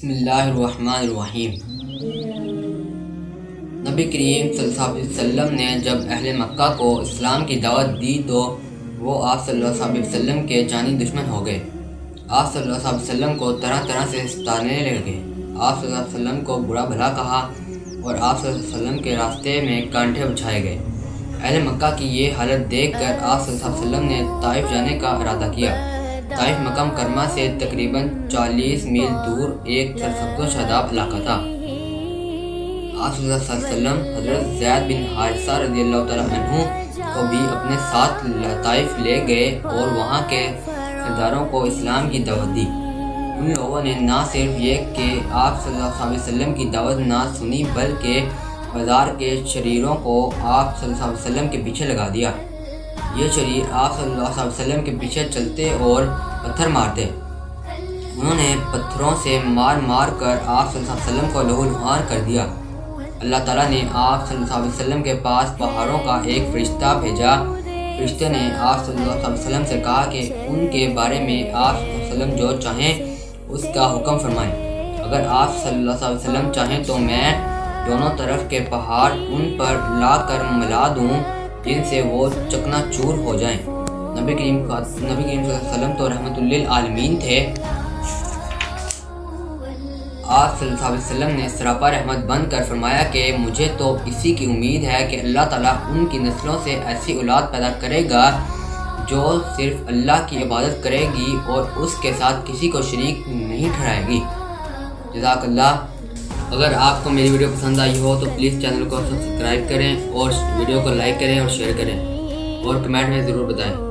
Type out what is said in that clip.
بسم اللہ الرحمن الرحیم۔ نبی کریم صلی اللہ علیہ وسلم نے جب اہل مکہ کو اسلام کی دعوت دی تو وہ آپ صلی اللہ علیہ وسلم کے جانی دشمن ہو گئے۔ آپ صلی اللہ علیہ وسلم کو طرح طرح سے ستانے لگے۔ آپ صلی اللہ علیہ وسلم کو برا بھلا کہا اور آپ صلی اللہ علیہ وسلم کے راستے میں کانٹے بچھائے گئے۔ اہل مکہ کی یہ حالت دیکھ کر آپ صلی اللہ علیہ وسلم نے طائف جانے کا ارادہ کیا۔ طائف مکہ مکرمہ سے تقریباً 40 میل دور ایک سرسبز و شاداب علاقہ تھا۔ آپ صلی اللہ علیہ وسلم حضرت زید بن حارثہ رضی اللہ تعالیٰ عنہ کو بھی اپنے ساتھ طائف لے گئے اور وہاں کے سرداروں کو اسلام کی دعوت دی۔ ان لوگوں نے نہ صرف یہ کہ آپ صلی اللہ علیہ وسلم کی دعوت نہ سنی بلکہ بازار کے شریروں کو آپ صلی اللہ علیہ وسلم کے پیچھے لگا دیا۔ یہ شریر آپ صلی اللہ علیہ وسلم کے پیچھے چلتے اور پتھر مارتے۔ انہوں نے پتھروں سے مار مار کر آپ صلی اللہ علیہ وسلم کو لہو لہان کر دیا۔ اللہ تعالیٰ نے آپ صلی اللہ علیہ وسلم کے پاس پہاڑوں کا ایک فرشتہ بھیجا۔ فرشتے نے آپ صلی اللہ علیہ وسلم سے کہا کہ ان کے بارے میں آپ صلی اللہ علیہ وسلم جو چاہیں اس کا حکم فرمائیں۔ اگر آپ صلی اللہ علیہ وسلم چاہیں تو میں دونوں طرف کے پہاڑ ان پر لا کر ملا دوں جن سے وہ چکنا چور ہو جائیں۔ نبی کریم صلی اللہ علیہ وسلم تو رحمت للعالمین تھے۔ آپ صلی اللہ علیہ وسلم نے سراپا رحمت بن کر فرمایا کہ مجھے تو اسی کی امید ہے کہ اللہ تعالیٰ ان کی نسلوں سے ایسی اولاد پیدا کرے گا جو صرف اللہ کی عبادت کرے گی اور اس کے ساتھ کسی کو شریک نہیں ٹھہرائے گی۔ جزاک اللہ۔ اگر آپ کو میری ویڈیو پسند آئی ہو تو پلیز چینل کو سبسکرائب کریں اور ویڈیو کو لائک کریں اور شیئر کریں اور کمنٹ میں ضرور بتائیں۔